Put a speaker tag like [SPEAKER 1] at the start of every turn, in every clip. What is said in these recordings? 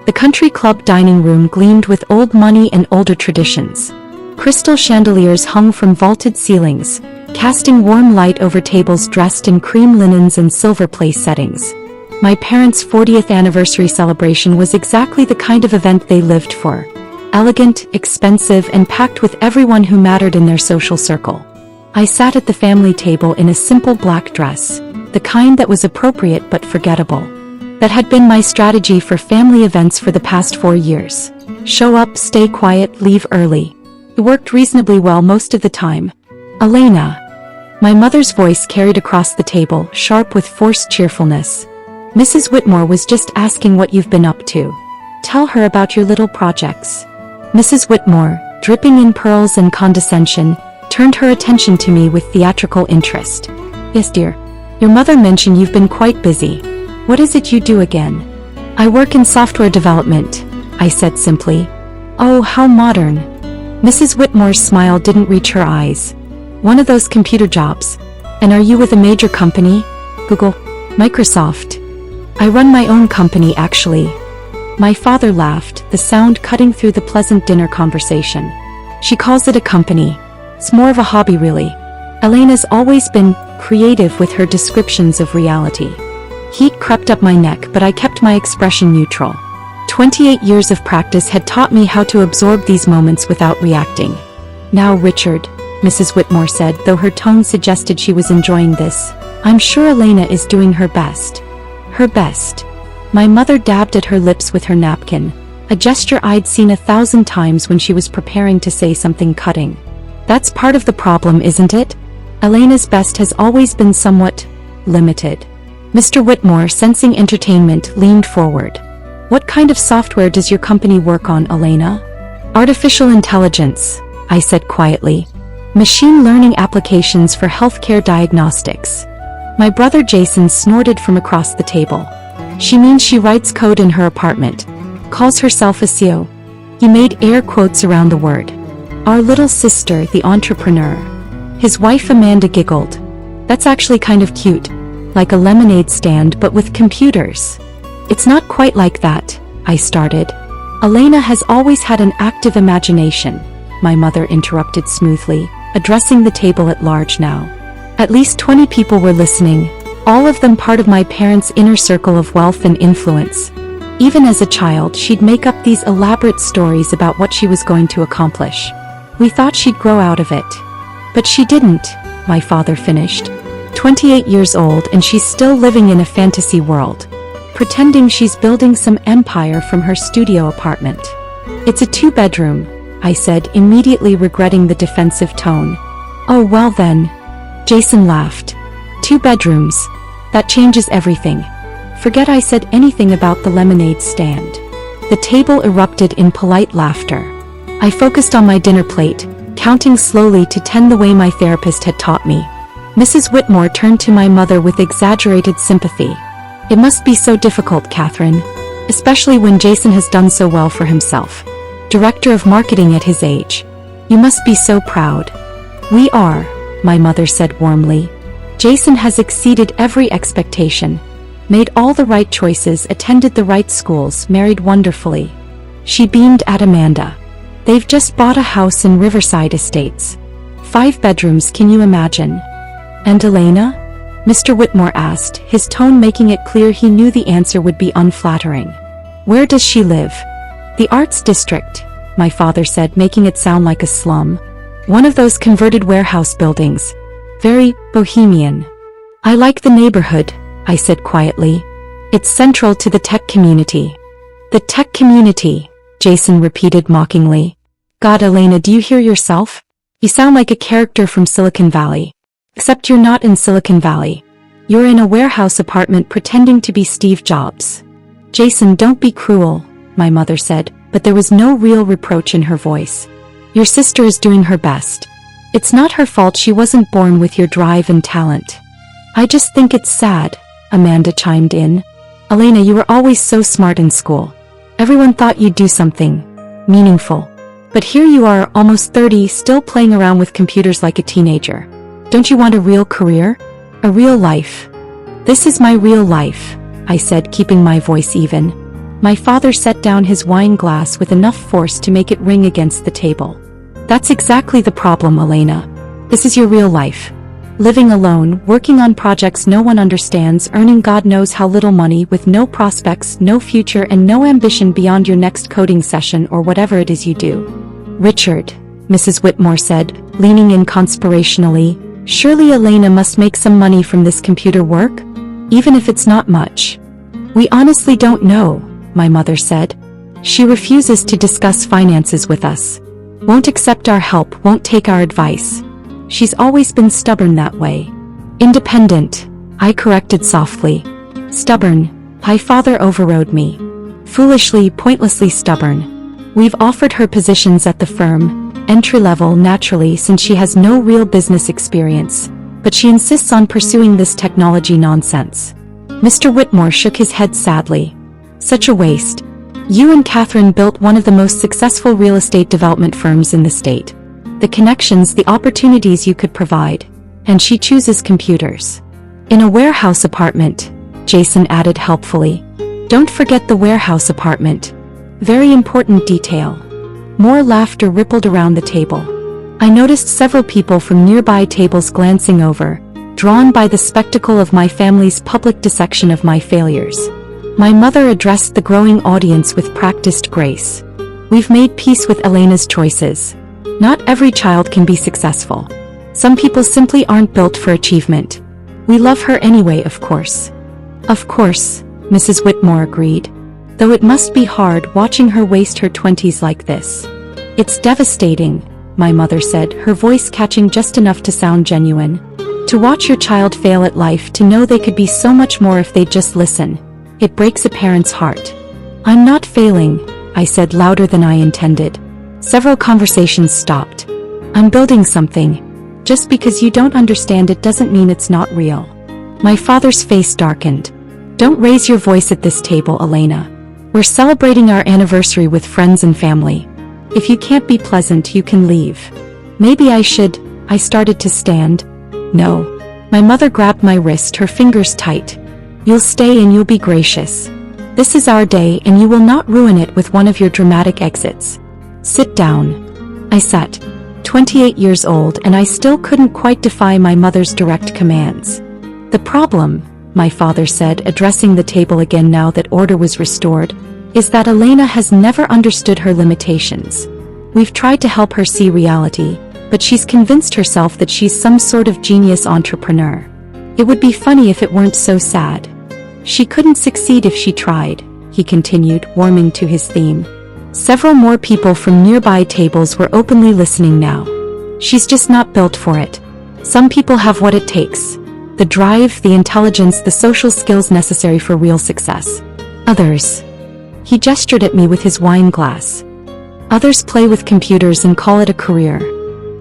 [SPEAKER 1] The country club dining room gleamed with old money and older traditions. Crystal chandeliers hung from vaulted ceilings, casting warm light over tables dressed in cream linens and silver place settings. My parents' 40th anniversary celebration was exactly the kind of event they lived for. Elegant, expensive, and packed with everyone who mattered in their social circle. I sat at the family table in a simple black dress, the kind that was appropriate but forgettable. That had been my strategy for family events for the past 4 years. Show up, stay quiet, leave early. It worked reasonably well most of the time. Elena. My mother's voice carried across the table, sharp with forced cheerfulness. Mrs. Whitmore was just asking what you've been up to. Tell her about your little projects. Mrs. Whitmore, dripping in pearls and condescension, turned her attention to me with theatrical interest. Yes, dear. Your mother mentioned you've been quite busy. What is it you do again? I work in software development, I said simply. Oh, how modern. Mrs. Whitmore's smile didn't reach her eyes. One of those computer jobs. And are you with a major company? Google. Microsoft. I run my own company, actually. My father laughed, the sound cutting through the pleasant dinner conversation. She calls it a company. It's more of a hobby, really. Elena's always been creative with her descriptions of reality. Heat crept up my neck, but I kept my expression neutral. 28 years of practice had taught me how to absorb these moments without reacting. Now, Richard, Mrs. Whitmore said, though her tone suggested she was enjoying this, I'm sure Elena is doing her best. Her best. My mother dabbed at her lips with her napkin, a gesture I'd seen 1,000 times when she was preparing to say something cutting. That's part of the problem, isn't it? Elena's best has always been somewhat limited. Mr. Whitmore, sensing entertainment, leaned forward. What kind of software does your company work on, Elena? Artificial intelligence, I said quietly. Machine learning applications for healthcare diagnostics. My brother Jason snorted from across the table. She means she writes code in her apartment. Calls herself a CEO. He made air quotes around the word. Our little sister, the entrepreneur. His wife Amanda giggled. That's actually kind of cute. Like a lemonade stand but with computers. It's not quite like that, I started. Elena has always had an active imagination, my mother interrupted smoothly, addressing the table at large now. At least 20 people were listening, all of them part of my parents' inner circle of wealth and influence. Even as a child, she'd make up these elaborate stories about what she was going to accomplish. We thought she'd grow out of it. But she didn't, my father finished. 28 years old and she's still living in a fantasy world. Pretending she's building some empire from her studio apartment. It's a 2-bedroom, I said, immediately regretting the defensive tone. Oh well then. Jason laughed. 2 bedrooms. That changes everything. Forget I said anything about the lemonade stand. The table erupted in polite laughter. I focused on my dinner plate, counting slowly to 10 the way my therapist had taught me. Mrs. Whitmore turned to my mother with exaggerated sympathy. It must be so difficult, Catherine, especially when Jason has done so well for himself. Director of marketing at his age. You must be so proud. We are, my mother said warmly. Jason has exceeded every expectation. Made all the right choices, attended the right schools, married wonderfully. She beamed at Amanda. They've just bought a house in Riverside Estates. 5 bedrooms, can you imagine? And Elena? Mr. Whitmore asked, his tone making it clear he knew the answer would be unflattering. Where does she live? The Arts District, my father said, making it sound like a slum. One of those converted warehouse buildings. Very bohemian. I like the neighborhood, I said quietly. It's central to the tech community. The tech community, Jason repeated mockingly. God, Elena, do you hear yourself? You sound like a character from Silicon Valley. Except you're not in Silicon Valley. You're in a warehouse apartment pretending to be Steve Jobs. Jason, don't be cruel, my mother said, but there was no real reproach in her voice. Your sister is doing her best. It's not her fault she wasn't born with your drive and talent. I just think it's sad, Amanda chimed in. Elena, you were always so smart in school. Everyone thought you'd do something meaningful. But here you are, almost 30, still playing around with computers like a teenager. Don't you want a real career? A real life? This is my real life, I said, keeping my voice even. My father set down his wine glass with enough force to make it ring against the table. That's exactly the problem, Elena. This is your real life. Living alone, working on projects no one understands, earning God knows how little money with no prospects, no future and no ambition beyond your next coding session or whatever it is you do. Richard, Mrs. Whitmore said, leaning in conspirationally, surely Elena must make some money from this computer work? Even if it's not much. We honestly don't know, my mother said. She refuses to discuss finances with us. Won't accept our help, won't take our advice. She's always been stubborn that way. Independent, I corrected softly. Stubborn, my father overrode me. Foolishly, pointlessly stubborn. We've offered her positions at the firm, entry-level naturally since she has no real business experience, but she insists on pursuing this technology nonsense. Mr. Whitmore shook his head sadly. Such a waste. You and Catherine built one of the most successful real estate development firms in the state. The connections, the opportunities you could provide. And she chooses computers. In a warehouse apartment, Jason added helpfully. Don't forget the warehouse apartment. Very important detail. More laughter rippled around the table. I noticed several people from nearby tables glancing over, drawn by the spectacle of my family's public dissection of my failures. My mother addressed the growing audience with practiced grace. We've made peace with Elena's choices. Not every child can be successful. Some people simply aren't built for achievement. We love her anyway, of course. Of course, Mrs. Whitmore agreed. Though it must be hard watching her waste her 20s like this. It's devastating, my mother said, her voice catching just enough to sound genuine. To watch your child fail at life, to know they could be so much more if they'd just listen. It breaks a parent's heart. I'm not failing, I said louder than I intended. Several conversations stopped. I'm building something. Just because you don't understand it doesn't mean it's not real. My father's face darkened. Don't raise your voice at this table, Elena. We're celebrating our anniversary with friends and family. If you can't be pleasant, you can leave. Maybe I should. I started to stand. No. My mother grabbed my wrist, her fingers tight. You'll stay and you'll be gracious. This is our day and you will not ruin it with one of your dramatic exits. Sit down. I sat. 28 years old and I still couldn't quite defy my mother's direct commands. The problem, my father said, addressing the table again now that order was restored, is that Elena has never understood her limitations. We've tried to help her see reality, but she's convinced herself that she's some sort of genius entrepreneur. It would be funny if it weren't so sad. She couldn't succeed if she tried, he continued, warming to his theme. Several more people from nearby tables were openly listening now. She's just not built for it. Some people have what it takes. The drive, the intelligence, the social skills necessary for real success. Others. He gestured at me with his wine glass. Others play with computers and call it a career.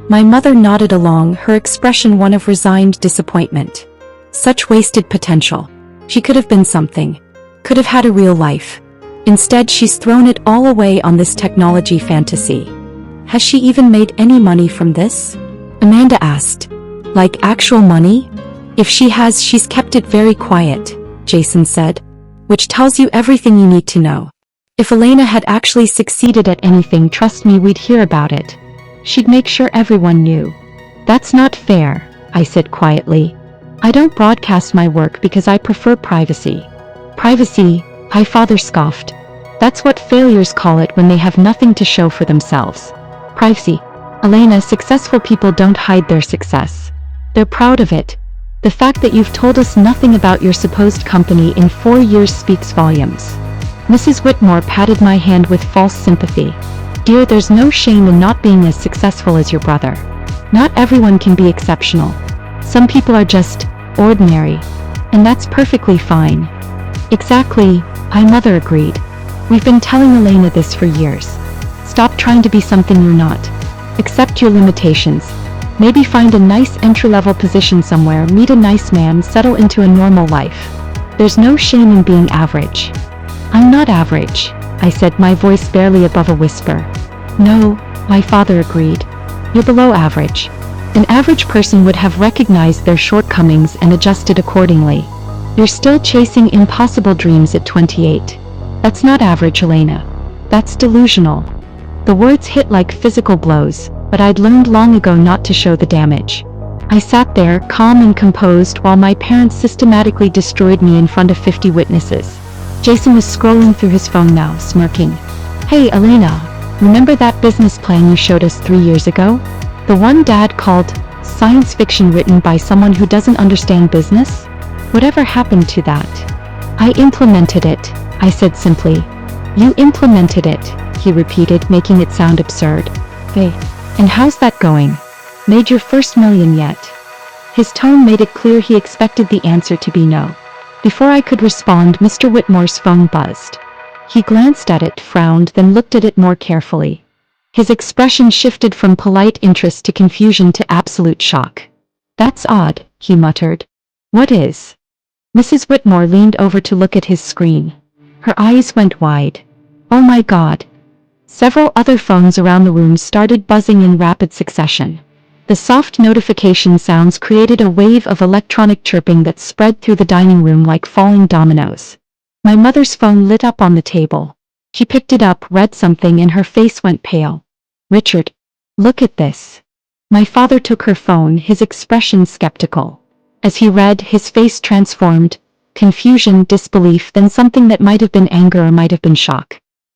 [SPEAKER 1] My mother nodded along, her expression one of resigned disappointment. Such wasted potential. She could have been something. Could have had a real life. Instead, she's thrown it all away on this technology fantasy. Has she even made any money from this? Amanda asked. Like actual money? If she has, she's kept it very quiet, Jason said. Which tells you everything you need to know. If Elena had actually succeeded at anything, trust me, we'd hear about it. She'd make sure everyone knew. That's not fair, I said quietly. I don't broadcast my work because I prefer privacy. Privacy, my father scoffed. That's what failures call it when they have nothing to show for themselves. Privacy. Elena, successful people don't hide their success. They're proud of it. The fact that you've told us nothing about your supposed company in 4 years speaks volumes. Mrs. Whitmore patted my hand with false sympathy. Dear, there's no shame in not being as successful as your brother. Not everyone can be exceptional. Some people are just ordinary. And that's perfectly fine. Exactly, my mother agreed. We've been telling Elena this for years. Stop trying to be something you're not. Accept your limitations. Maybe find a nice entry-level position somewhere, meet a nice man, settle into a normal life. There's no shame in being average. I'm not average, I said, my voice barely above a whisper. No, my father agreed. You're below average. An average person would have recognized their shortcomings and adjusted accordingly. You're still chasing impossible dreams at 28. That's not average, Elena. That's delusional. The words hit like physical blows, but I'd learned long ago not to show the damage. I sat there, calm and composed, while my parents systematically destroyed me in front of 50 witnesses. Jason was scrolling through his phone now, smirking. Hey, Elena, remember that business plan you showed us 3 years ago? The one Dad called science fiction written by someone who doesn't understand business? Whatever happened to that? I implemented it, I said simply. You implemented it, he repeated, making it sound absurd. Hey, and how's that going? Made your first million yet? His tone made it clear he expected the answer to be no. Before I could respond, Mr. Whitmore's phone buzzed. He glanced at it, frowned, then looked at it more carefully. His expression shifted from polite interest to confusion to absolute shock. That's odd, he muttered. What is? Mrs. Whitmore leaned over to look at his screen. Her eyes went wide. Oh my God. Several other phones around the room started buzzing in rapid succession. The soft notification sounds created a wave of electronic chirping that spread through the dining room like falling dominoes. My mother's phone lit up on the table. She picked it up, read something, and her face went pale. Richard, look at this. My father took her phone, his expression skeptical. As he read, his face transformed. Confusion, disbelief, then something that might have been anger or might have been shock.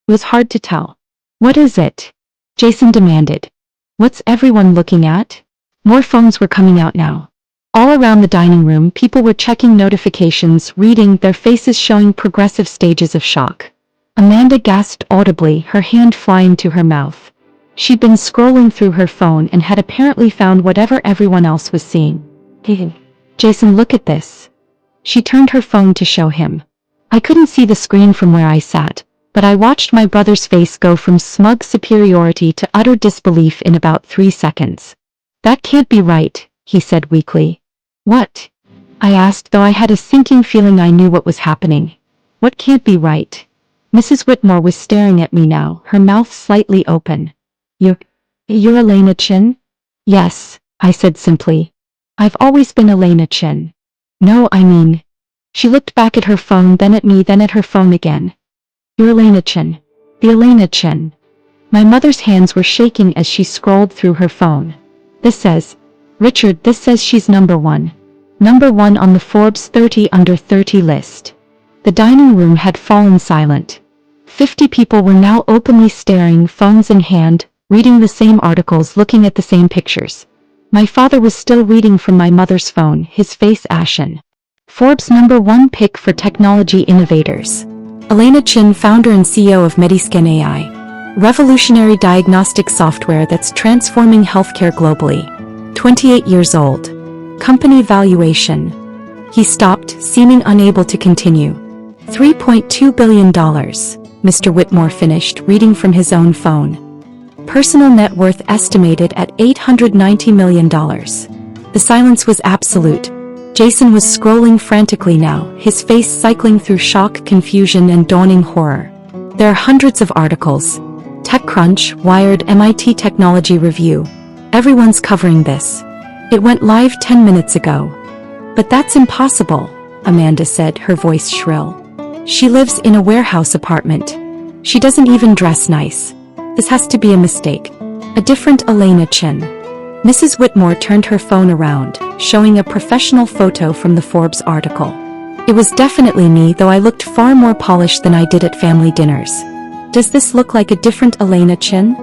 [SPEAKER 1] It was hard to tell. What is it? Jason demanded. What's everyone looking at? More phones were coming out now. All around the dining room, people were checking notifications, reading, their faces showing progressive stages of shock. Amanda gasped audibly, her hand flying to her mouth. She'd been scrolling through her phone and had apparently found whatever everyone else was seeing. Hey, Jason, look at this. She turned her phone to show him. I couldn't see the screen from where I sat, but I watched my brother's face go from smug superiority to utter disbelief in about 3 seconds. That can't be right, he said weakly. What? I asked, though I had a sinking feeling I knew what was happening. What can't be right? Mrs. Whitmore was staring at me now, her mouth slightly open. You're Elena Chin? Yes, I said simply. I've always been Elena Chin. No, I mean. She looked back at her phone, then at me, then at her phone again. You're Elena Chin. The Elena Chin. My mother's hands were shaking as she scrolled through her phone. This says, Richard, this says she's number 1. Number 1 on the Forbes 30 under 30 list. The dining room had fallen silent. 50 people were now openly staring, phones in hand, reading the same articles, looking at the same pictures. My father was still reading from my mother's phone, his face ashen. Forbes number 1 pick for technology innovators. Elena Chin, founder and CEO of Mediscan AI, revolutionary diagnostic software that's transforming healthcare globally. 28 years old. Company valuation. He stopped, seeming unable to continue. $3.2 billion, Mr. Whitmore finished, reading from his own phone. Personal net worth estimated at $890 million. The silence was absolute. Jason was scrolling frantically now, his face cycling through shock, confusion, and dawning horror. There are hundreds of articles. TechCrunch, Wired, MIT Technology Review. Everyone's covering this. It went live 10 minutes ago. But that's impossible, Amanda said, her voice shrill. She lives in a warehouse apartment. She doesn't even dress nice. This has to be a mistake. A different Elena Chin. Mrs. Whitmore turned her phone around, showing a professional photo from the Forbes article. It was definitely me, though I looked far more polished than I did at family dinners. Does this look like a different Elena Chin?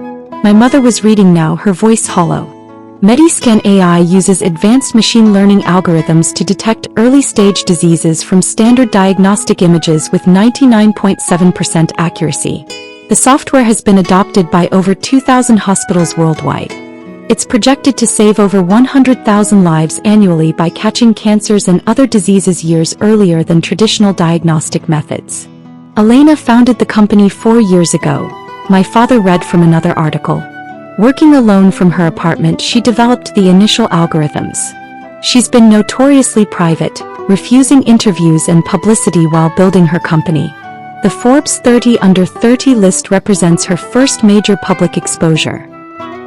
[SPEAKER 1] My mother was reading now, her voice hollow. Mediscan AI uses advanced machine learning algorithms to detect early-stage diseases from standard diagnostic images with 99.7% accuracy. The software has been adopted by over 2,000 hospitals worldwide. It's projected to save over 100,000 lives annually by catching cancers and other diseases years earlier than traditional diagnostic methods. Elena founded the company 4 years ago. My father read from another article. Working alone from her apartment, she developed the initial algorithms. She's been notoriously private, refusing interviews and publicity while building her company. The Forbes 30 under 30 list represents her first major public exposure.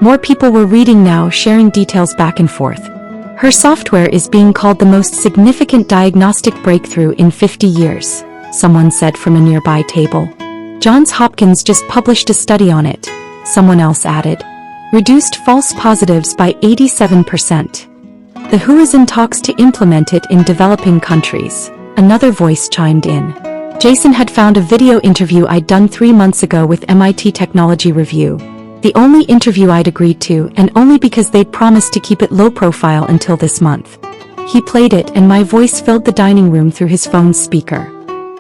[SPEAKER 1] More people were reading now, sharing details back and forth. Her software is being called the most significant diagnostic breakthrough in 50 years, someone said from a nearby table. Johns Hopkins just published a study on it, someone else added. Reduced false positives by 87%. The WHO is in talks to implement it in developing countries, another voice chimed in. Jason had found a video interview I'd done 3 months ago with MIT Technology Review. The only interview I'd agreed to, and only because they'd promised to keep it low profile until this month. He played it and my voice filled the dining room through his phone's speaker.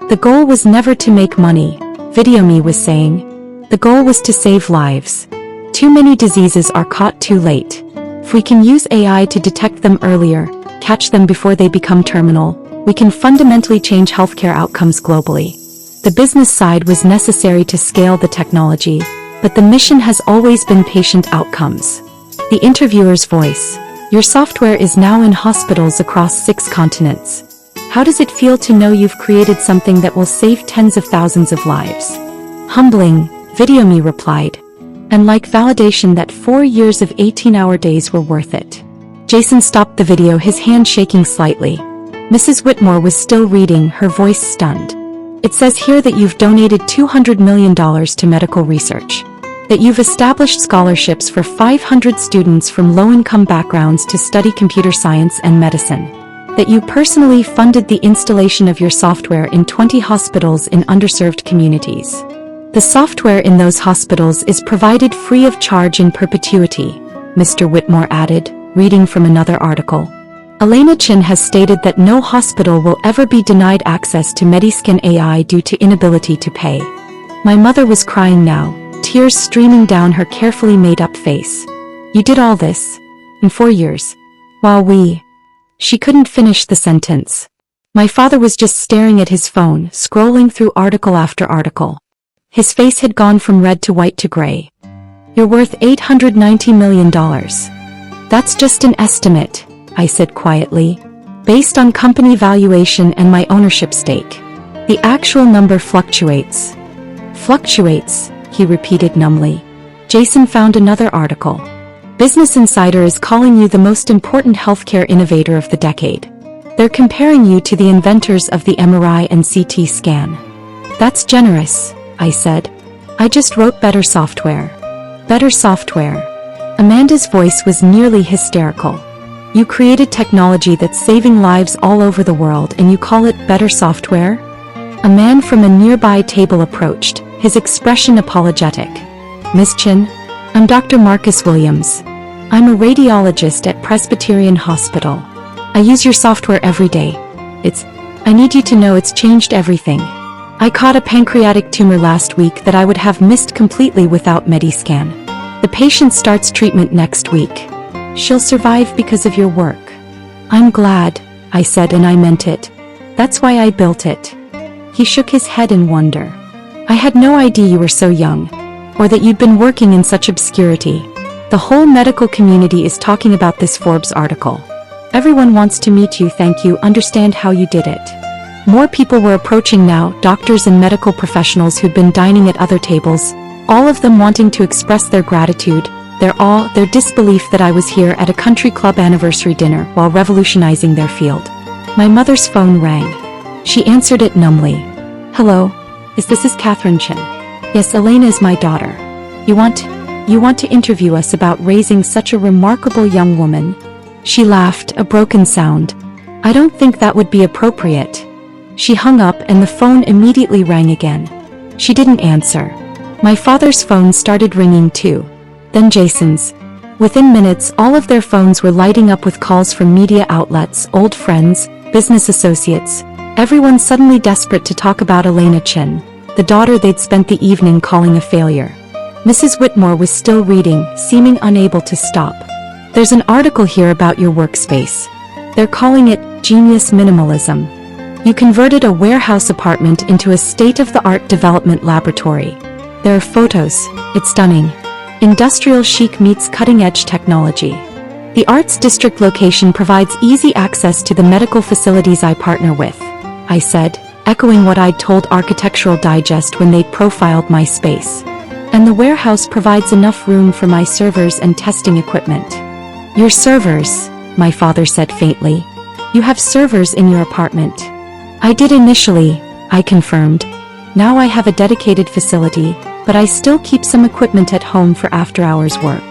[SPEAKER 1] The goal was never to make money, Video Me was saying. The goal was to save lives. Too many diseases are caught too late. If we can use AI to detect them earlier, catch them before they become terminal, we can fundamentally change healthcare outcomes globally. The business side was necessary to scale the technology, but the mission has always been patient outcomes. The interviewer's voice. Your software is now in hospitals across 6 continents. How does it feel to know you've created something that will save tens of thousands of lives? Humbling, Video Me replied. And like validation that 4 years of 18-hour days were worth it. Jason stopped the video, his hand shaking slightly. Mrs. Whitmore was still reading, her voice stunned. It says here that you've donated $200 million to medical research. That you've established scholarships for 500 students from low-income backgrounds to study computer science and medicine. That you personally funded the installation of your software in 20 hospitals in underserved communities. The software in those hospitals is provided free of charge in perpetuity, Mr. Whitmore added, reading from another article. Elena Chin has stated that no hospital will ever be denied access to Mediscan AI due to inability to pay. My mother was crying now, tears streaming down her carefully made-up face. You did all this, in 4 years, while we... She couldn't finish the sentence. My father was just staring at his phone, scrolling through article after article. His face had gone from red to white to gray. You're worth $890 million. That's just an estimate, I said quietly, based on company valuation and my ownership stake. The actual number fluctuates. Fluctuates, he repeated numbly. Jason found another article. Business Insider is calling you the most important healthcare innovator of the decade. They're comparing you to the inventors of the MRI and CT scan. That's generous, I said. I just wrote better software. Better software. Amanda's voice was nearly hysterical. You created technology that's saving lives all over the world and you call it better software? A man from a nearby table approached, his expression apologetic. Miss Chin, I'm Dr. Marcus Williams. I'm a radiologist at Presbyterian Hospital. I use your software every day. I need you to know it's changed everything. I caught a pancreatic tumor last week that I would have missed completely without Mediscan. The patient starts treatment next week. She'll survive because of your work. I'm glad, I said, and I meant it. That's why I built it. He shook his head in wonder. I had no idea you were so young, or that you'd been working in such obscurity. The whole medical community is talking about this Forbes article. Everyone wants to meet you, thank you, understand how you did it. More people were approaching now, doctors and medical professionals who'd been dining at other tables, all of them wanting to express their gratitude, their awe, their disbelief that I was here at a country club anniversary dinner while revolutionizing their field. My mother's phone rang. She answered it numbly. Hello, is Catherine Chin? Yes, Elena is my daughter. You want to interview us about raising such a remarkable young woman? She laughed, a broken sound. I don't think that would be appropriate. She hung up and the phone immediately rang again. She didn't answer. My father's phone started ringing too. Then Jason's. Within minutes, all of their phones were lighting up with calls from media outlets, old friends, business associates, everyone suddenly desperate to talk about Elena Chin, the daughter they'd spent the evening calling a failure. Mrs. Whitmore was still reading, seeming unable to stop. There's an article here about your workspace. They're calling it Genius Minimalism. You converted a warehouse apartment into a state-of-the-art development laboratory. There are photos. It's stunning. Industrial chic meets cutting-edge technology. The Arts District location provides easy access to the medical facilities I partner with, I said, echoing what I'd told Architectural Digest when they'd profiled my space. And the warehouse provides enough room for my servers and testing equipment. Your servers, my father said faintly. You have servers in your apartment. I did initially, I confirmed. Now I have a dedicated facility, but I still keep some equipment at home for after-hours work.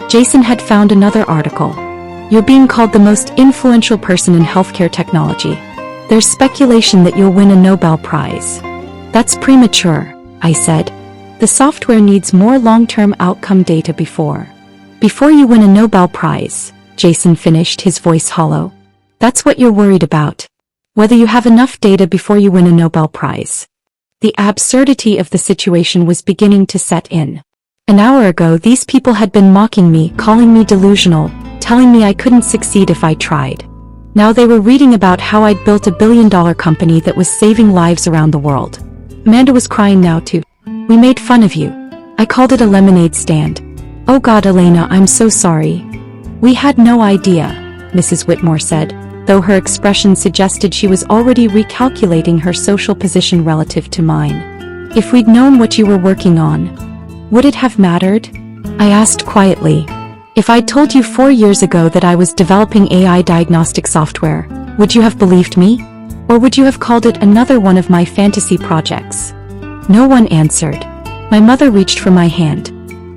[SPEAKER 1] Jason had found another article. You're being called the most influential person in healthcare technology. There's speculation that you'll win a Nobel Prize. That's premature, I said. The software needs more long-term outcome data before you win a Nobel Prize, Jason finished, his voice hollow. That's what you're worried about. Whether you have enough data before you win a Nobel Prize. The absurdity of the situation was beginning to set in. An hour ago, these people had been mocking me, calling me delusional, telling me I couldn't succeed if I tried. Now they were reading about how I'd built a billion-dollar company that was saving lives around the world. Amanda was crying now too. We made fun of you. I called it a lemonade stand. Oh God, Elena, I'm so sorry. We had no idea, Mrs. Whitmore said, though her expression suggested she was already recalculating her social position relative to mine. If we'd known what you were working on, would it have mattered? I asked quietly. If I'd told you 4 years ago that I was developing AI diagnostic software, would you have believed me? Or would you have called it another one of my fantasy projects? No one answered. My mother reached for my hand.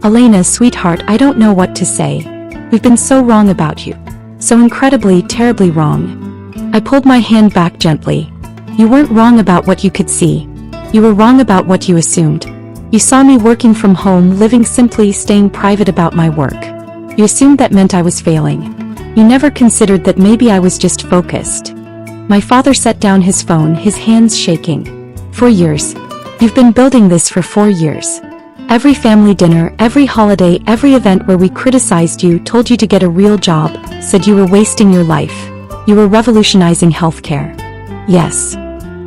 [SPEAKER 1] Elena, sweetheart, I don't know what to say. We've been so wrong about you. So incredibly, terribly wrong. I pulled my hand back gently. You weren't wrong about what you could see. You were wrong about what you assumed. You saw me working from home, living simply, staying private about my work. You assumed that meant I was failing. You never considered that maybe I was just focused. My father set down his phone, his hands shaking. 4 years. You've been building this for 4 years. Every family dinner, every holiday, every event where we criticized you, told you to get a real job, said you were wasting your life. You were revolutionizing healthcare. Yes.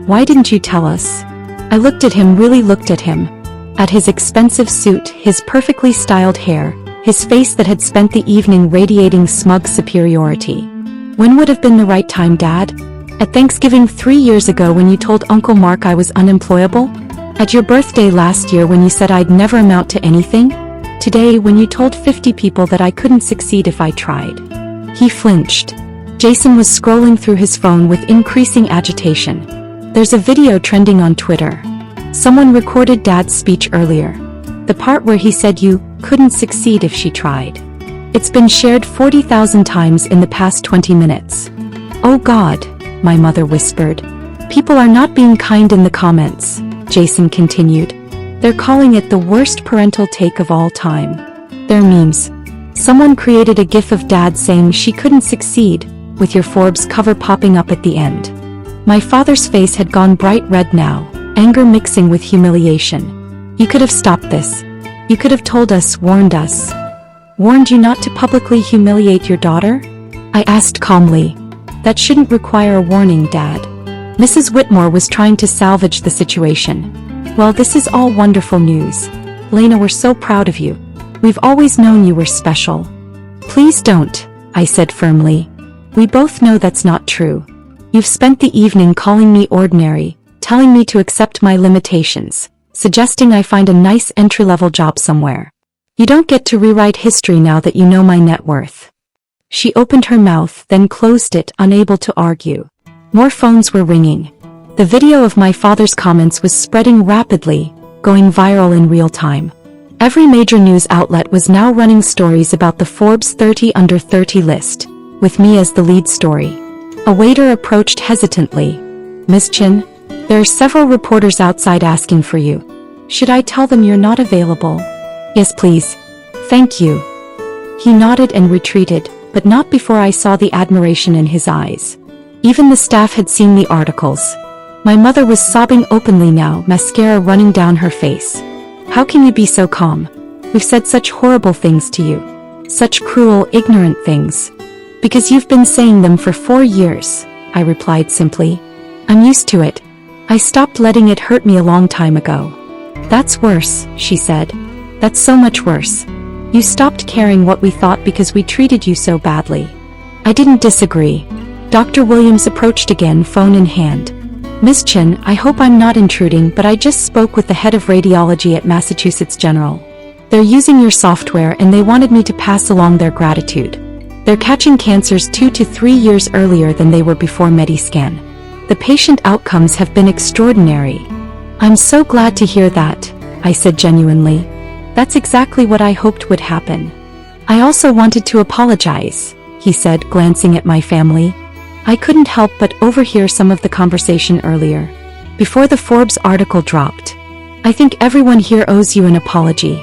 [SPEAKER 1] Why didn't you tell us? I looked at him, really looked at him. At his expensive suit, his perfectly styled hair, his face that had spent the evening radiating smug superiority. When would have been the right time, Dad? At Thanksgiving 3 years ago when you told Uncle Mark I was unemployable? At your birthday last year when you said I'd never amount to anything? Today when you told 50 people that I couldn't succeed if I tried? He flinched. Jason was scrolling through his phone with increasing agitation. There's a video trending on Twitter. Someone recorded Dad's speech earlier. The part where he said you couldn't succeed if she tried. It's been shared 40,000 times in the past 20 minutes. Oh God, my mother whispered. People are not being kind in the comments, Jason continued. They're calling it the worst parental take of all time. They're memes. Someone created a gif of Dad saying she couldn't succeed, with your Forbes cover popping up at the end. My father's face had gone bright red now, anger mixing with humiliation. You could have stopped this. You could have told us, warned us. Warned you not to publicly humiliate your daughter? I asked calmly. That shouldn't require a warning, Dad. Mrs. Whitmore was trying to salvage the situation. Well, this is all wonderful news. Lena, we're so proud of you. We've always known you were special. Please don't, I said firmly. We both know that's not true. You've spent the evening calling me ordinary, telling me to accept my limitations, suggesting I find a nice entry-level job somewhere. You don't get to rewrite history now that you know my net worth. She opened her mouth, then closed it, unable to argue. More phones were ringing. The video of my father's comments was spreading rapidly, going viral in real time. Every major news outlet was now running stories about the Forbes 30 under 30 list, with me as the lead story. A waiter approached hesitantly. Miss Chin, there are several reporters outside asking for you. Should I tell them you're not available? Yes, please. Thank you. He nodded and retreated, but not before I saw the admiration in his eyes. Even the staff had seen the articles. My mother was sobbing openly now, mascara running down her face. How can you be so calm? We've said such horrible things to you. Such cruel, ignorant things. Because you've been saying them for 4 years, I replied simply. I'm used to it. I stopped letting it hurt me a long time ago. That's worse, she said. That's so much worse. You stopped caring what we thought because we treated you so badly. I didn't disagree. Dr. Williams approached again, phone in hand. Miss Chin, I hope I'm not intruding, but I just spoke with the head of radiology at Massachusetts General. They're using your software and they wanted me to pass along their gratitude. They're catching cancers 2 to 3 years earlier than they were before Mediscan. The patient outcomes have been extraordinary. I'm so glad to hear that, I said genuinely. That's exactly what I hoped would happen. I also wanted to apologize, he said, glancing at my family. I couldn't help but overhear some of the conversation earlier, before the Forbes article dropped. I think everyone here owes you an apology.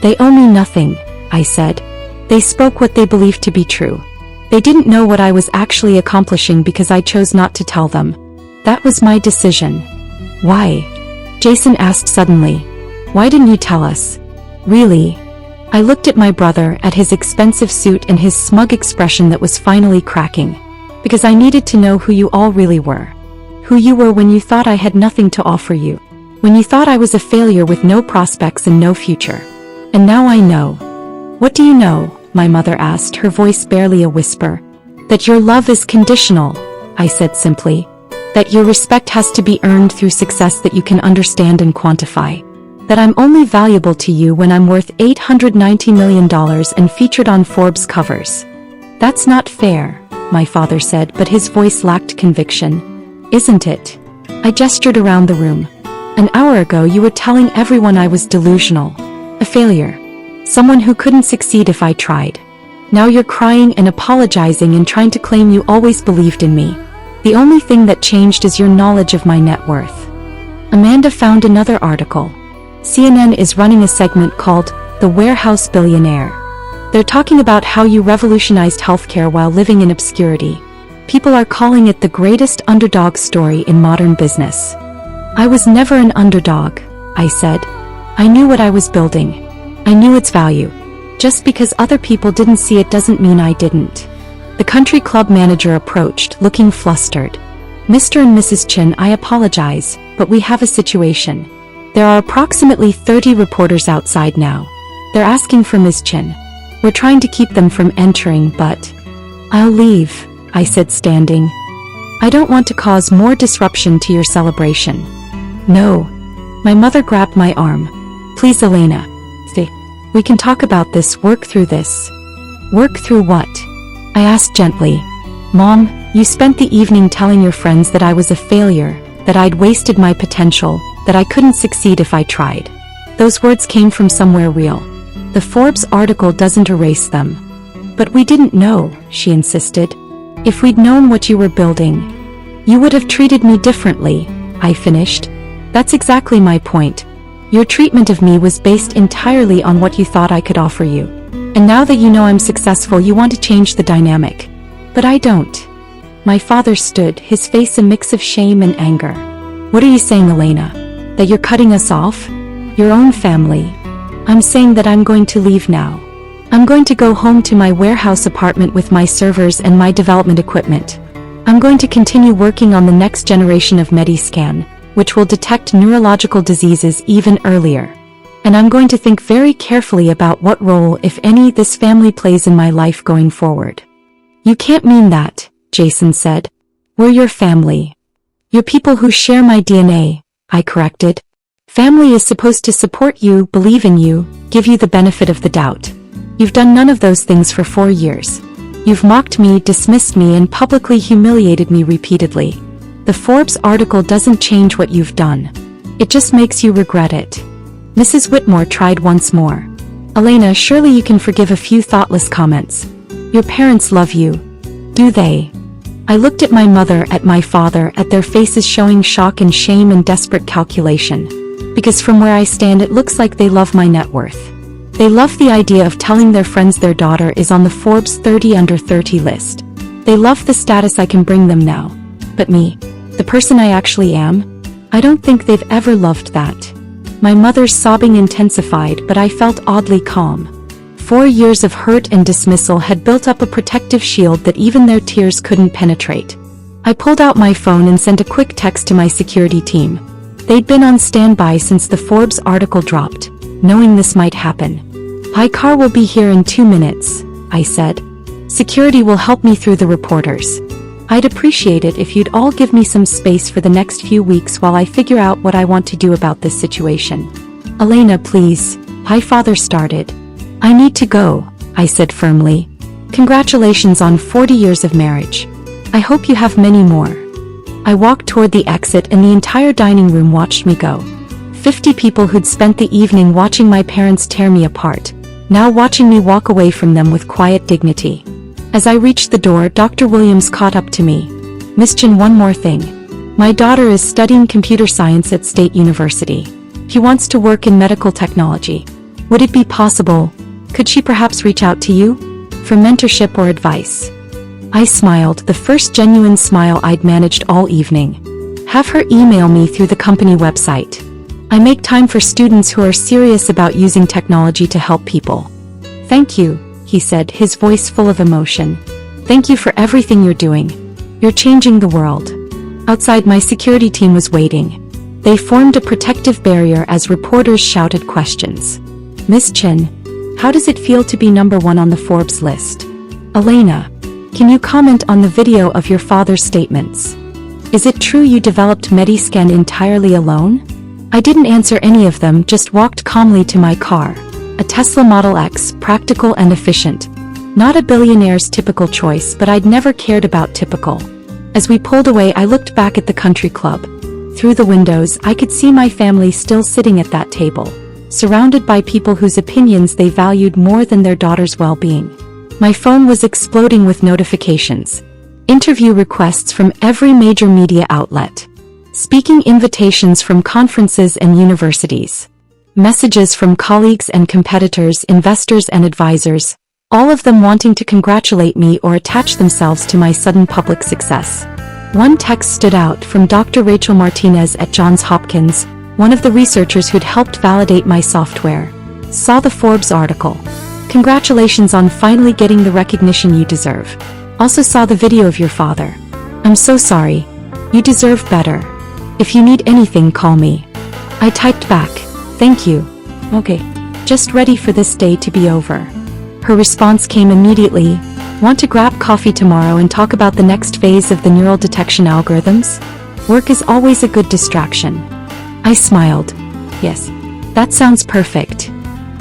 [SPEAKER 1] They owe me nothing, I said. They spoke what they believed to be true. They didn't know what I was actually accomplishing because I chose not to tell them. That was my decision. Why? Jason asked suddenly. Why didn't you tell us? Really? I looked at my brother, at his expensive suit and his smug expression that was finally cracking. Because I needed to know who you all really were. Who you were when you thought I had nothing to offer you. When you thought I was a failure with no prospects and no future. And now I know. What do you know? My mother asked, her voice barely a whisper. That your love is conditional, I said simply. That your respect has to be earned through success that you can understand and quantify. That I'm only valuable to you when I'm worth $890 million and featured on Forbes covers. That's not fair, my father said, but his voice lacked conviction. Isn't it? I gestured around the room. An hour ago you were telling everyone I was delusional. A failure. Someone who couldn't succeed if I tried. Now you're crying and apologizing and trying to claim you always believed in me. The only thing that changed is your knowledge of my net worth. Amanda found another article. CNN is running a segment called The Warehouse Billionaire. They're talking about how you revolutionized healthcare while living in obscurity. People are calling it the greatest underdog story in modern business. I was never an underdog, I said. I knew what I was building. I knew its value. Just because other people didn't see it doesn't mean I didn't. The country club manager approached, looking flustered. Mr. and Mrs. Chin, I apologize, but we have a situation. There are approximately 30 reporters outside now. They're asking for Ms. Chin. We're trying to keep them from entering, but... I'll leave, I said, standing. I don't want to cause more disruption to your celebration. No. My mother grabbed my arm. Please, Elena. Stay. We can talk about this, work through this. Work through what? I asked gently. Mom, you spent the evening telling your friends that I was a failure, that I'd wasted my potential, that I couldn't succeed if I tried. Those words came from somewhere real. The Forbes article doesn't erase them. But we didn't know, she insisted. If we'd known what you were building, you would have treated me differently, I finished. That's exactly my point. Your treatment of me was based entirely on what you thought I could offer you. And now that you know I'm successful, you want to change the dynamic. But I don't. My father stood, his face a mix of shame and anger. What are you saying, Elena? That you're cutting us off? Your own family? I'm saying that I'm going to leave now. I'm going to go home to my warehouse apartment with my servers and my development equipment. I'm going to continue working on the next generation of Mediscan, which will detect neurological diseases even earlier. And I'm going to think very carefully about what role, if any, this family plays in my life going forward. You can't mean that, Jason said. We're your family. You're people who share my DNA, I corrected. Family is supposed to support you, believe in you, give you the benefit of the doubt. You've done none of those things for 4 years. You've mocked me, dismissed me, and publicly humiliated me repeatedly. The Forbes article doesn't change what you've done. It just makes you regret it. Mrs. Whitmore tried once more. Elena, surely you can forgive a few thoughtless comments. Your parents love you. Do they? I looked at my mother, at my father, at their faces showing shock and shame and desperate calculation. Because from where I stand it looks like they love my net worth. They love the idea of telling their friends their daughter is on the Forbes 30 under 30 list. They love the status I can bring them now. But me, the person I actually am, I don't think they've ever loved that. My mother's sobbing intensified, but I felt oddly calm. 4 years of hurt and dismissal had built up a protective shield that even their tears couldn't penetrate. I pulled out my phone and sent a quick text to my security team. They'd been on standby since the Forbes article dropped, knowing this might happen. My car will be here in 2 minutes, I said. Security will help me through the reporters. I'd appreciate it if you'd all give me some space for the next few weeks while I figure out what I want to do about this situation. Elena, please, my father started. I need to go, I said firmly. Congratulations on 40 years of marriage. I hope you have many more. I walked toward the exit and the entire dining room watched me go. 50 people who'd spent the evening watching my parents tear me apart, now watching me walk away from them with quiet dignity. As I reached the door, Dr. Williams caught up to me. "Miss Chen, one more thing. My daughter is studying computer science at State University. She wants to work in medical technology. Would it be possible? Could she perhaps reach out to you for mentorship or advice?" I smiled, the first genuine smile I'd managed all evening. "Have her email me through the company website. I make time for students who are serious about using technology to help people." "Thank you," he said, his voice full of emotion. "Thank you for everything you're doing. You're changing the world." Outside, my security team was waiting. They formed a protective barrier as reporters shouted questions. "Miss Chen, how does it feel to be #1 on the Forbes list? Elena, can you comment on the video of your father's statements? Is it true you developed Mediscan entirely alone?" I didn't answer any of them, just walked calmly to my car. A Tesla Model X, practical and efficient. Not a billionaire's typical choice, but I'd never cared about typical. As we pulled away, I looked back at the country club. Through the windows, I could see my family still sitting at that table, surrounded by people whose opinions they valued more than their daughter's well-being. My phone was exploding with notifications. Interview requests from every major media outlet. Speaking invitations from conferences and universities. Messages from colleagues and competitors, investors and advisors, all of them wanting to congratulate me or attach themselves to my sudden public success. One text stood out from Dr. Rachel Martinez at Johns Hopkins, one of the researchers who'd helped validate my software. "Saw the Forbes article. Congratulations on finally getting the recognition you deserve. Also saw the video of your father. I'm so sorry. You deserve better. If you need anything, call me." I typed back, "Thank you. Okay. Just ready for this day to be over." Her response came immediately. "Want to grab coffee tomorrow and talk about the next phase of the neural detection algorithms? Work is always a good distraction." I smiled. "Yes. That sounds perfect."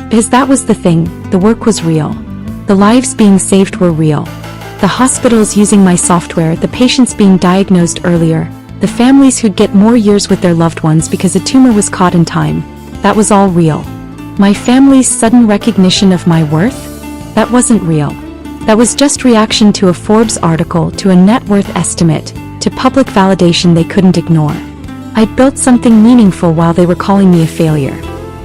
[SPEAKER 1] Because that was the thing, the work was real. The lives being saved were real. The hospitals using my software, the patients being diagnosed earlier, the families who'd get more years with their loved ones because a tumor was caught in time. That was all real. My family's sudden recognition of my worth? That wasn't real. That was just reaction to a Forbes article, to a net worth estimate, to public validation they couldn't ignore. I'd built something meaningful while they were calling me a failure.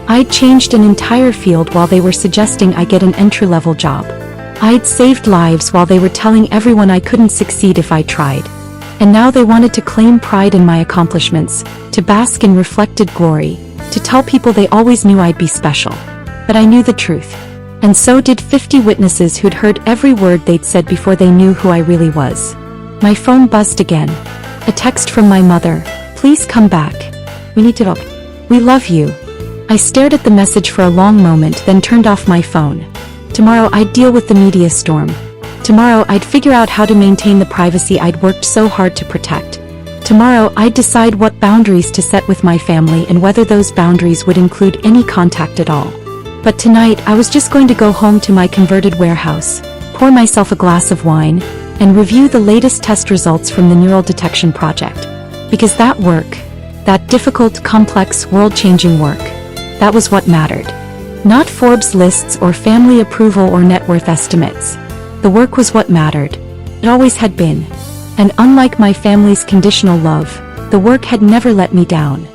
[SPEAKER 1] I'd changed an entire field while they were suggesting I get an entry-level job. I'd saved lives while they were telling everyone I couldn't succeed if I tried. And now they wanted to claim pride in my accomplishments, to bask in reflected glory, to tell people they always knew I'd be special. But I knew the truth. And so did 50 witnesses who'd heard every word they'd said before they knew who I really was. My phone buzzed again. A text from my mother. "Please come back. We need to talk. We love you." I stared at the message for a long moment, then turned off my phone. Tomorrow I'd deal with the media storm. Tomorrow I'd figure out how to maintain the privacy I'd worked so hard to protect. Tomorrow I'd decide what boundaries to set with my family and whether those boundaries would include any contact at all. But tonight I was just going to go home to my converted warehouse, pour myself a glass of wine, and review the latest test results from the neural detection project. Because that work, that difficult, complex, world-changing work, that was what mattered. Not Forbes lists or family approval or net worth estimates. The work was what mattered. It always had been. And unlike my family's conditional love, the work had never let me down.